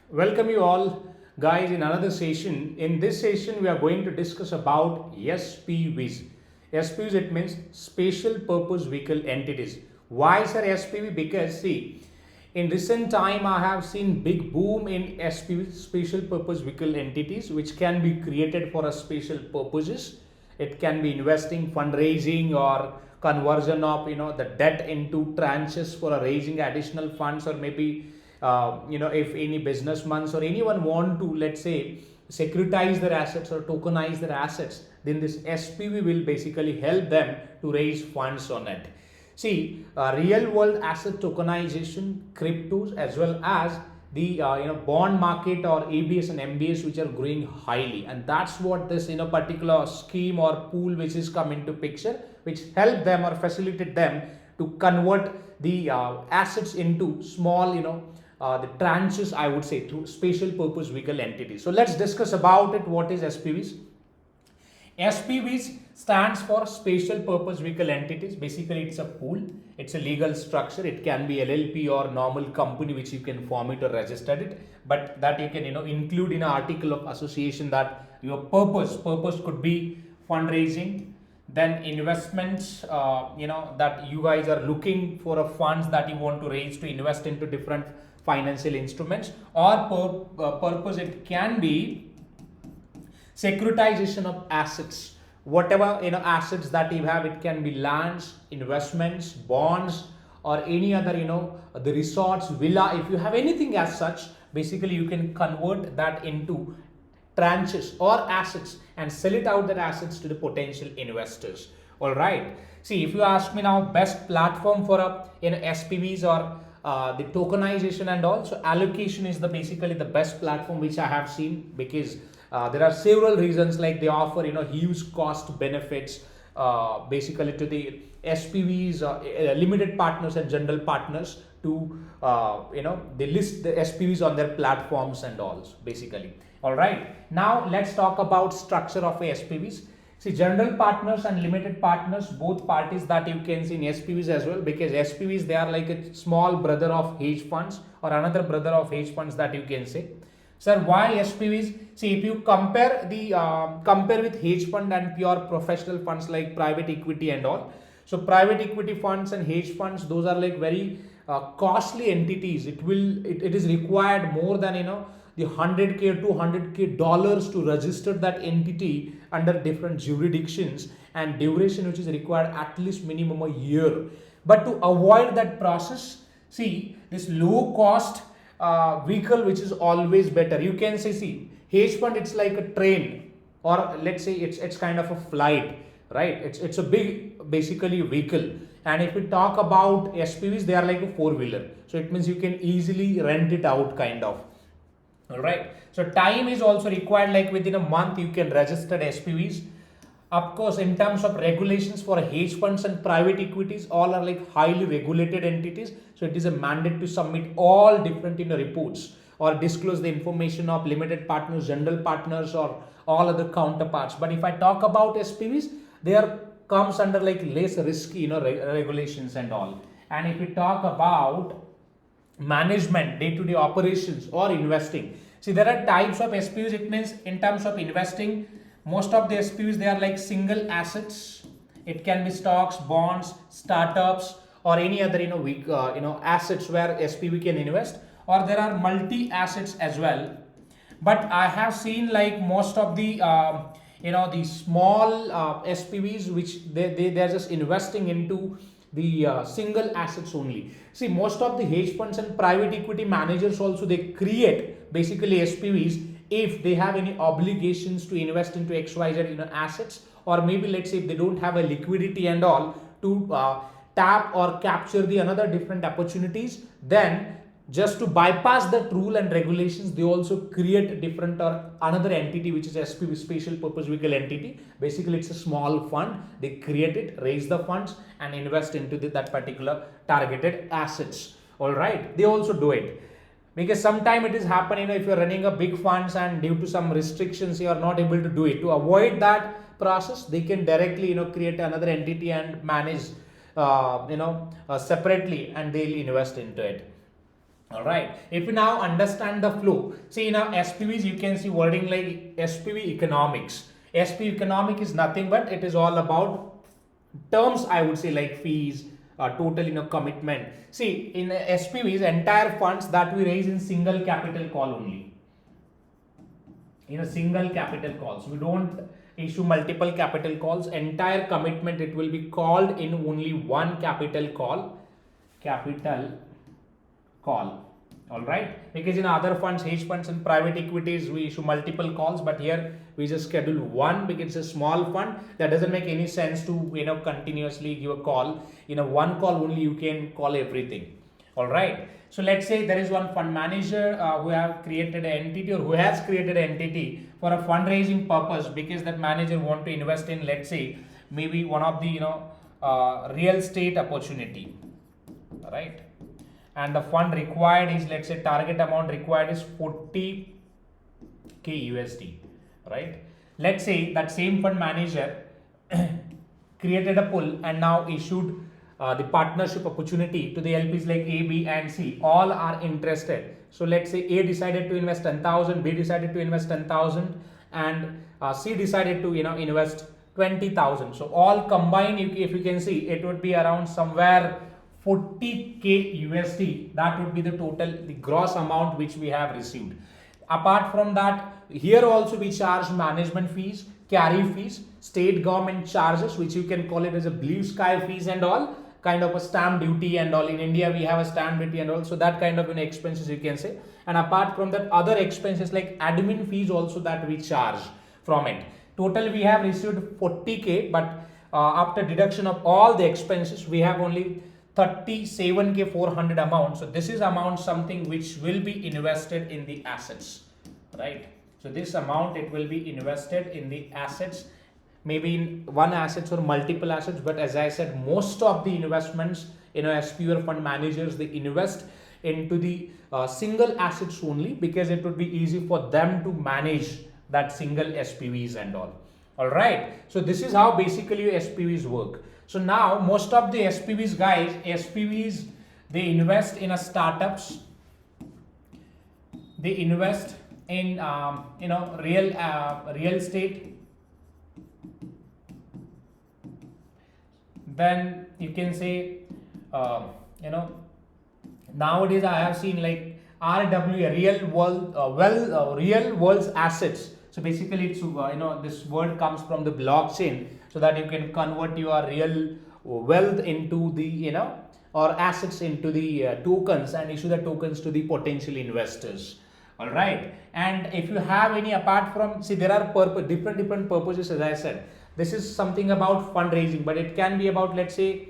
Welcome you all guys in another session. In this session we are going to discuss about SPVs. SPVs, it means special purpose vehicle entities. Why sir SPV? Because see, in recent time I have seen big boom in SPV, special purpose vehicle entities, which can be created for a special purposes. It can be investing, fundraising, or conversion of the debt into tranches for raising additional funds, or maybe if any businessmen or anyone want to, let's say, securitize their assets or tokenize their assets, then this SPV will basically help them to raise funds on it. See, real world asset tokenization, cryptos, as well as the bond market or ABS and MBS, which are growing highly, and that's what this particular scheme or pool which is come into picture, which help them or facilitate them to convert the assets into small the tranches, I would say, through special purpose vehicle entities. So let's discuss about it. What is SPVs? SPVs stands for special purpose vehicle entities. Basically, it's a pool. It's a legal structure. It can be LLP or normal company which you can form it or register it. But that you can include in an article of association that your purpose could be fundraising, then investments. That you guys are looking for a funds that you want to raise to invest into different financial instruments, or purpose it can be securitization of assets. Whatever assets that you have, it can be lands, investments, bonds, or any other the resorts, villa. If you have anything as such, basically you can convert that into tranches or assets and sell it out, that assets, to the potential investors. All right, see, if you ask me now, best platform for SPVs or the tokenization and also allocation is basically the best platform which I have seen, because there are several reasons, like they offer huge cost benefits basically to the SPVs, limited partners and general partners, to they list the SPVs on their platforms and all, basically. All right, now let's talk about structure of SPVs. See, general partners and limited partners, both parties that you can see in SPVs as well, because SPVs, they are like a small brother of hedge funds or another brother of hedge funds that you can say. Sir, why SPVs? See, if you compare with hedge fund and pure professional funds like private equity and all, so private equity funds and hedge funds, those are like very costly entities. It is required more than the 100K or 200K dollars to register that entity under different jurisdictions, and duration which is required at least minimum a year. But to avoid that process, see, this low cost vehicle which is always better. You can say, see, hedge fund, it's like a train, or let's say it's kind of a flight, right? It's a big basically vehicle. And if we talk about SPVs, they are like a four-wheeler, so it means you can easily rent it out, kind of. All right, so time is also required, like within a month you can register SPVs. Of course, in terms of regulations for hedge funds and private equities, all are like highly regulated entities, so it is a mandate to submit all different reports or disclose the information of limited partners, general partners, or all other counterparts. But if I talk about SPVs, they are comes under like less risky regulations and all. And if we talk about management, day-to-day operations, or investing, see, there are types of SPVs. It means in terms of investing, most of the SPVs, they are like single assets. It can be stocks, bonds, startups, or any other assets where SPV can invest, or there are multi assets as well. But I have seen like most of the the small SPVs, which they're just investing into the single assets only. See, most of the hedge funds and private equity managers also, they create basically SPVs if they have any obligations to invest into XYZ assets, or maybe let's say if they don't have a liquidity and all to tap or capture the another different opportunities, then just to bypass that rule and regulations, they also create a different or another entity, which is SPV, special purpose vehicle entity. Basically, it's a small fund. They create it, raise the funds, and invest into that particular targeted assets. All right, they also do it, because sometimes it is happening, if you're running a big funds and due to some restrictions you are not able to do it. To avoid that process, they can directly create another entity and manage separately, and they'll invest into it. All right. If you now understand the flow, see in our SPVs, you can see wording like SPV economics. SPV economic is nothing but it is all about terms, I would say, like fees, total commitment. See, in SPVs, entire funds that we raise in single capital call only. In a single capital calls, we don't issue multiple capital calls. Entire commitment it will be called in only one capital call. Capital call. All right, because in other funds, hedge funds and private equities, we issue multiple calls, but here we just schedule one because it's a small fund. That doesn't make any sense to continuously give a call. One call only you can call everything. All right, so let's say there is one fund manager who have created an entity, or who has created an entity for a fundraising purpose, because that manager want to invest in, let's say, maybe one of the real estate opportunity. All right, and the fund required is, let's say, target amount required is 40k USD, right? Let's say that same fund manager created a pool and now issued the partnership opportunity to the LPs like A, B and C. All are interested. So let's say A decided to invest 10,000, B decided to invest 10,000 and C decided to invest 20,000. So all combined, if you can see, it would be around somewhere 40k USD. That would be the total, the gross amount which we have received. Apart from that, here also we charge management fees, carry fees, state government charges, which you can call it as a blue sky fees and all, kind of a stamp duty and all. In India we have a stamp duty and all, so that kind of expenses you can say. And apart from that, other expenses like admin fees also that we charge from it. Total we have received 40k, but after deduction of all the expenses, we have only 37k 400 amount. So this is amount something which will be invested in the assets, right? So this amount, it will be invested in the assets, maybe in one assets or multiple assets. But as I said, most of the investments, SPV fund managers, they invest into the single assets only, because it would be easy for them to manage that single SPVs and all. All right, so this is how basically SPVs work. So now most of the SPVs guys, SPVs, they invest in a startups, they invest in real estate. Then you can say nowadays I have seen like RWA, real world's assets. So basically it's this word comes from the blockchain, so that you can convert your real wealth into the or assets into the tokens, and issue the tokens to the potential investors. All right, and if you have any, apart from, see, there are different purposes. As I said, this is something about fundraising, but it can be about, let's say,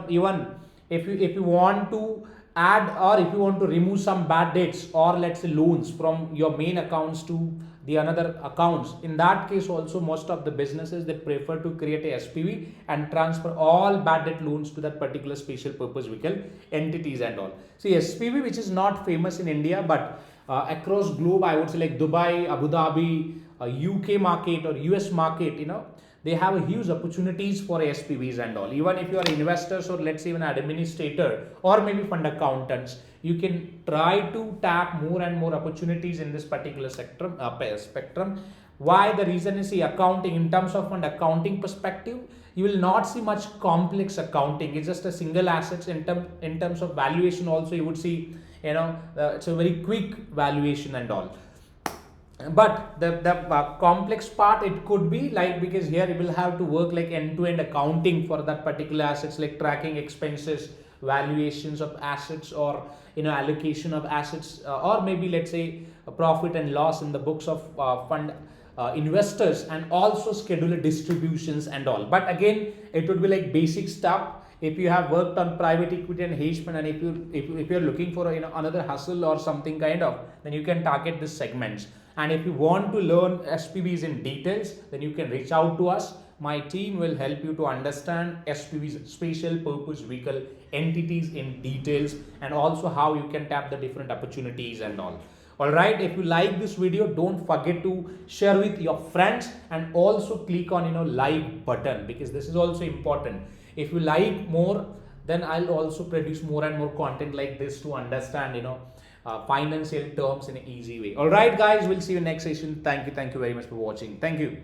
even if you want to add, or if you want to remove some bad debts, or let's say loans from your main accounts to the another accounts. In that case also, most of the businesses, they prefer to create a SPV and transfer all bad debt loans to that particular special purpose vehicle entities and all. See, SPV, which is not famous in India, but across globe, I would say, like Dubai, Abu Dhabi, UK market or US market, they have a huge opportunities for SPVs and all. Even if you are investors, or let's say even administrator, or maybe fund accountants, you can try to tap more and more opportunities in this particular spectrum. Why? The reason is, see, accounting, in terms of fund accounting perspective, you will not see much complex accounting. It's just a single assets. In terms of valuation also, you would see it's a very quick valuation and all. But the complex part, it could be like, because here you will have to work like end-to-end accounting for that particular assets, like tracking expenses, valuations of assets, or allocation of assets, or maybe let's say a profit and loss in the books of fund investors, and also schedule distributions and all. But again, it would be like basic stuff. If you have worked on private equity and hedge fund, and if you're looking for another hustle or something kind of, then you can target this segments. And if you want to learn SPVs in details, then you can reach out to us. My team will help you to understand SPVs, special purpose vehicle entities, in details, and also how you can tap the different opportunities and all. All right, if you like this video, don't forget to share with your friends, and also click on like button, because this is also important. If you like more, then I'll also produce more and more content like this to understand, financial terms in an easy way. All right, guys, we'll see you next session. Thank you very much for watching. Thank you.